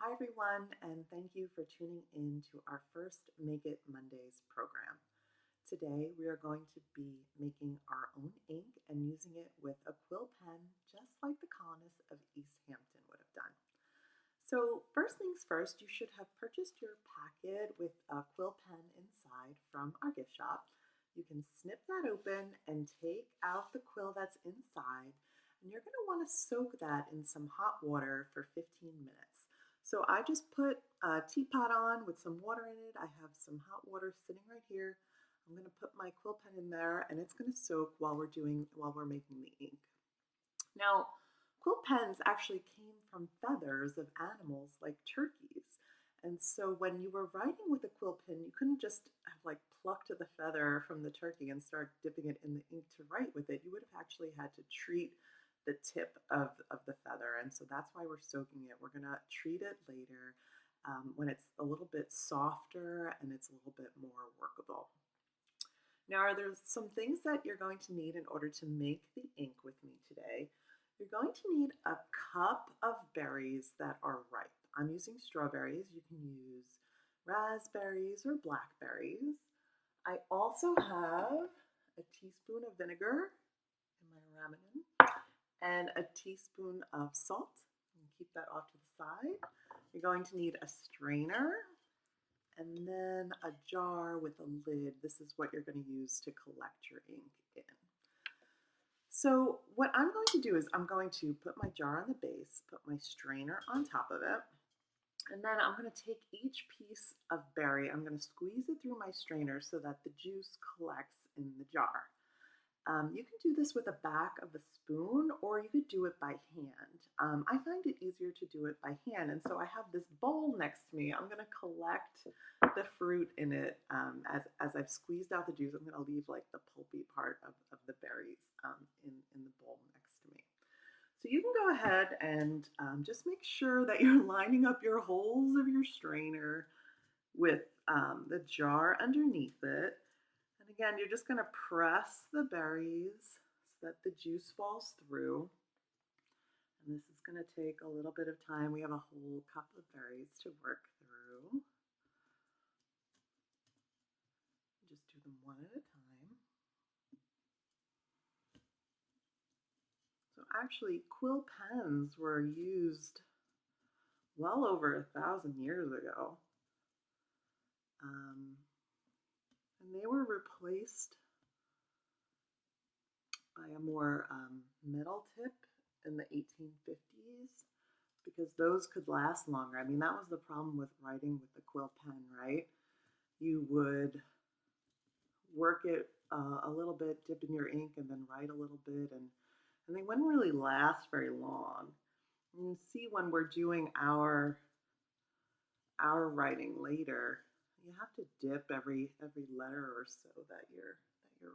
Hi everyone, and thank you for tuning in to our first Make It Mondays program. Today we are going to be making our own ink and using it with a quill pen just like the colonists of East Hampton would have done. So first things first, you should have purchased your packet with a quill pen inside from our gift shop. You can snip that open and take out the quill that's inside, and you're going to want to soak that in some hot water for 15 minutes. So I just put a teapot on with some water in it. I have some hot water sitting right here. I'm going to put my quill pen in there, and it's going to soak while we're making the ink. Now, quill pens actually came from feathers of animals like turkeys. And so when you were writing with a quill pen, you couldn't just have plucked the feather from the turkey and start dipping it in the ink to write with it. You would have actually had to treat the tip of the feather, and so that's why we're soaking it. We're going to treat it later when it's a little bit softer and it's a little bit more workable. Now, there's some things that you're going to need in order to make the ink with me today. You're going to need a cup of berries that are ripe. I'm using strawberries. You can use raspberries or blackberries. I also have a teaspoon of vinegar in my ramekin and a teaspoon of salt. And keep that off to the side. You're going to need a strainer and then a jar with a lid. This is what you're going to use to collect your ink in. So what I'm going to do is I'm going to put my jar on the base, put my strainer on top of it, and then I'm going to take each piece of berry, I'm going to squeeze it through my strainer so that the juice collects in the jar. You can do this with the back of a spoon, or you could do it by hand. I find it easier to do it by hand, and so I have this bowl next to me. I'm going to collect the fruit in it. As I've squeezed out the juice, I'm going to leave the pulpy part of the berries in the bowl next to me. So you can go ahead and just make sure that you're lining up your holes of your strainer with the jar underneath it. And again, you're just going to press the berries so that the juice falls through. And this is going to take a little bit of time. We have a whole cup of berries to work through. Just do them one at a time. So actually, quill pens were used well over 1,000 years ago. And they were replaced by a more metal tip in the 1850s because those could last longer. I mean, that was the problem with writing with the quill pen, right? You would work it a little bit, dip in your ink, and then write a little bit, and they wouldn't really last very long. And you see when we're doing our writing later, you have to dip every letter or so that you're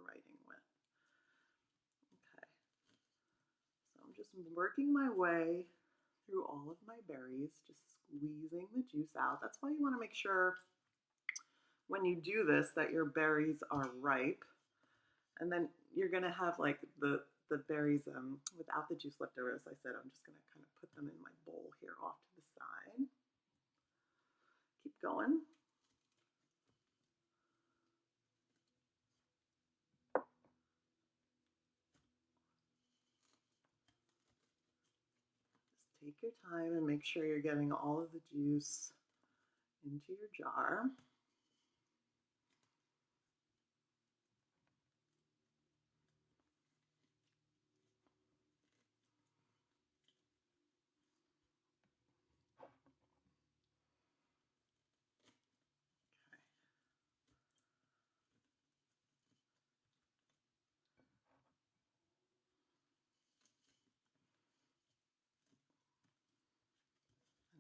writing with. Okay, so I'm just working my way through all of my berries, just squeezing the juice out. That's why you want to make sure when you do this that your berries are ripe, and then you're going to have the berries without the juice left over. As I said, I'm just going to kind of put them in my bowl here off to the side. Keep going. Just take your time and make sure you're getting all of the juice into your jar.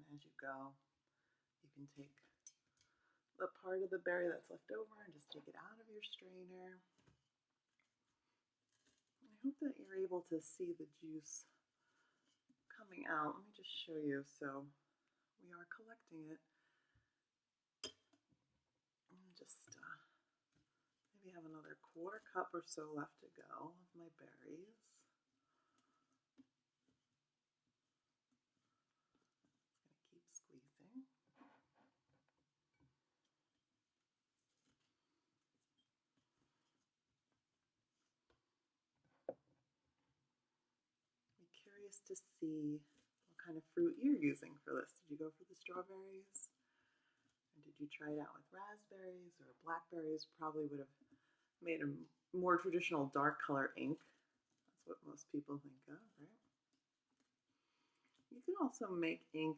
As you go, you can take the part of the berry that's left over and just take it out of your strainer. I hope that you're able to see the juice coming out. Let me just show you. So we are collecting it. And just maybe have another quarter cup or so left to go of my berries. Keep squeezing. curious to see what kind of fruit you're using for this. Did you go for the strawberries? Or did you try it out with raspberries or blackberries? Probably would have made a more traditional dark color ink. That's what most people think of, right? You can also make ink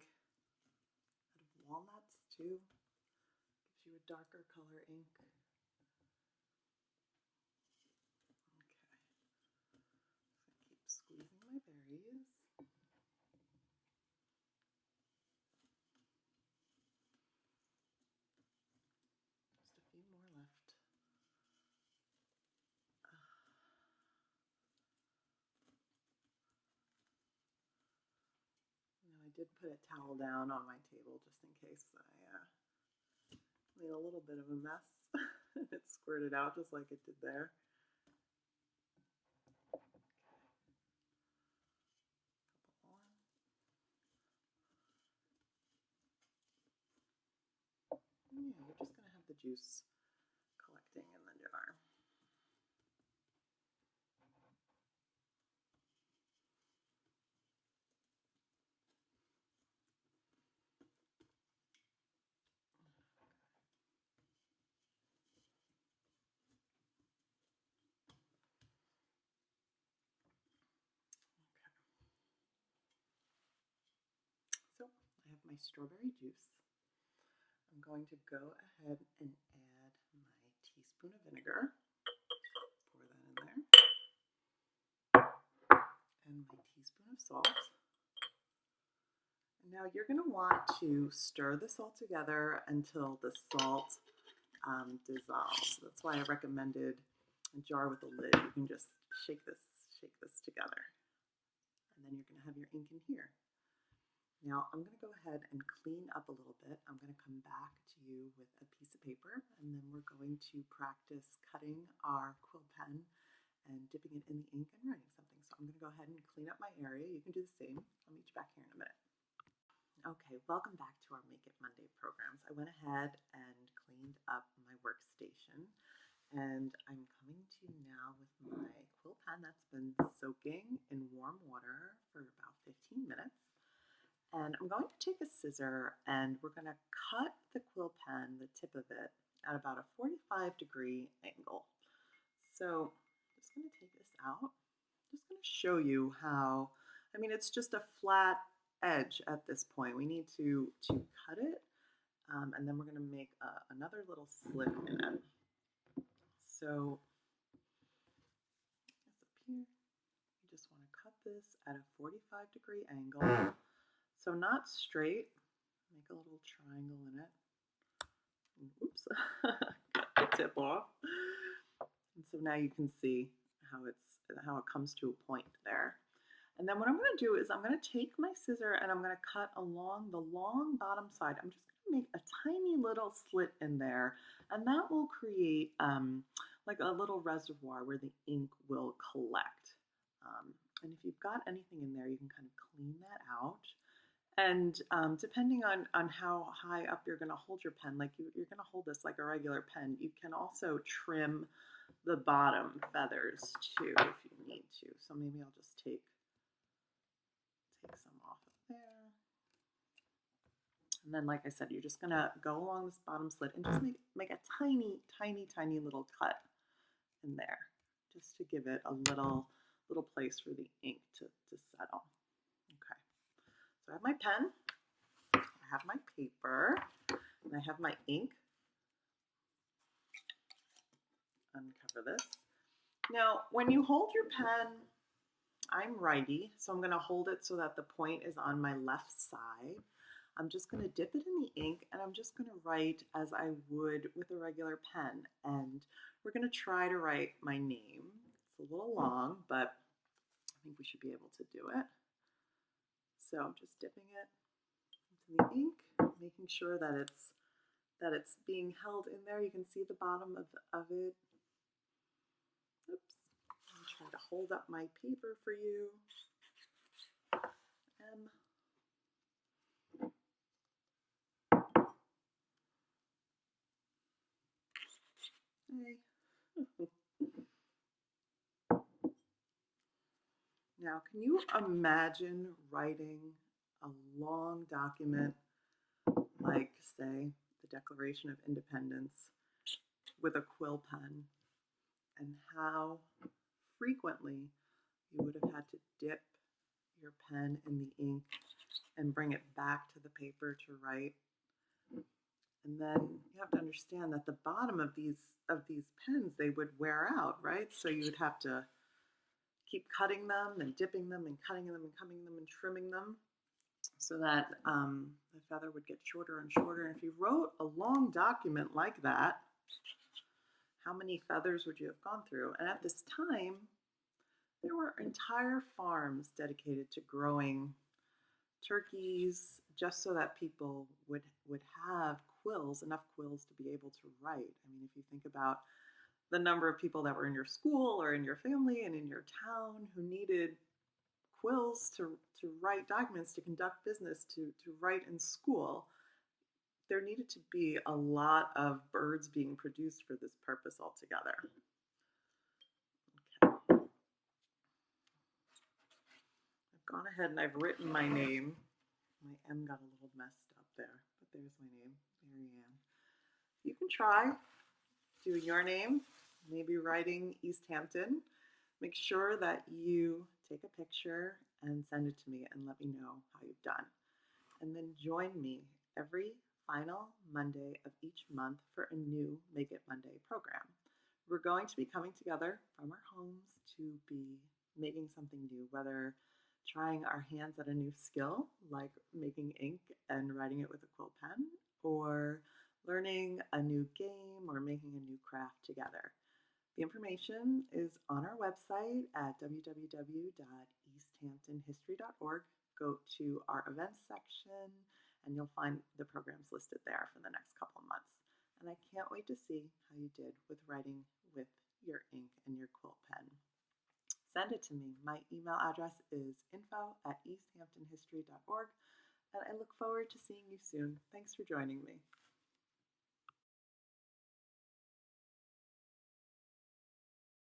out of walnuts too. Gives you a darker color ink. Okay, so keep squeezing my berries. Just a few more left. I did put a towel down on my table just in case I made a little bit of a mess. It squirted out just like it did there. Yeah, you're just going to have the juice collecting in the jar. So I have my strawberry juice. I'm going to go ahead and add my teaspoon of vinegar. Pour that in there. And my teaspoon of salt. And now you're going to want to stir this all together until the salt dissolves. So that's why I recommended a jar with a lid. You can just shake this together. And then you're going to have your ink in here. Now I'm going to go ahead and clean up a little bit. I'm going to come back to you with a piece of paper, and then we're going to practice cutting our quill pen and dipping it in the ink and writing something. So I'm going to go ahead and clean up my area. You can do the same. I'll meet you back here in a minute. Okay, welcome back to our Make It Monday programs. I went ahead and cleaned up my workstation, and I'm coming to you now with my quill pen that's been soaking in warm water for about 15 minutes. And I'm going to take a scissor and we're going to cut the quill pen, the tip of it, at about a 45-degree angle. So I'm just going to take this out. I'm just going to show you how, it's just a flat edge at this point. We need to cut it, and then we're going to make another little slit in it. So it's up here. You just want to cut this at a 45-degree angle. So not straight, make a little triangle in it. Oops, cut the tip off. And so now you can see how it comes to a point there. And then what I'm going to do is I'm going to take my scissor and I'm going to cut along the long bottom side. I'm just going to make a tiny little slit in there, and that will create like a little reservoir where the ink will collect. And if you've got anything in there, you can kind of clean that out. And depending on how high up you're going to hold your pen, like you're going to hold this like a regular pen, you can also trim the bottom feathers too if you need to. So maybe I'll just take some off of there. And then, like I said, you're just going to go along this bottom slit and just make a tiny, tiny, tiny little cut in there, just to give it a little place for the ink to settle. Okay. So I have my pen, I have my paper, and I have my ink. Uncover this. Now, when you hold your pen, I'm righty, so I'm going to hold it so that the point is on my left side. I'm just going to dip it in the ink, and I'm just going to write as I would with a regular pen. And we're going to try to write my name. It's a little long, but I think we should be able to do it. So I'm just dipping it into the ink, making sure that it's being held in there. You can see the bottom of it. Oops. I'm trying to hold up my paper for you. M. A. Now can you imagine writing a long document like, say, the Declaration of Independence with a quill pen, and how frequently you would have had to dip your pen in the ink and bring it back to the paper to write? And then you have to understand that the bottom of these pens, they would wear out, right? So you would have to keep cutting them and dipping them and cutting them and cutting them and trimming them so that the feather would get shorter and shorter. And if you wrote a long document like that, how many feathers would you have gone through? And at this time, there were entire farms dedicated to growing turkeys just so that people would have quills, enough quills to be able to write. I mean, if you think about the number of people that were in your school or in your family and in your town who needed quills to write documents, to conduct business, to write in school, there needed to be a lot of birds being produced for this purpose altogether. Okay. I've gone ahead and I've written my name. My M got a little messed up there, but there's my name, Marianne. You can try doing your name, maybe writing East Hampton. Make sure that you take a picture and send it to me and let me know how you've done. And then join me every final Monday of each month for a new Make It Monday program. We're going to be coming together from our homes to be making something new, whether trying our hands at a new skill like making ink and writing it with a quill pen, or learning a new game or making a new craft together. The information is on our website at www.easthamptonhistory.org. Go to our events section and you'll find the programs listed there for the next couple of months. And I can't wait to see how you did with writing with your ink and your quill pen. Send it to me. My email address is info@easthamptonhistory.org, and I look forward to seeing you soon. Thanks for joining me.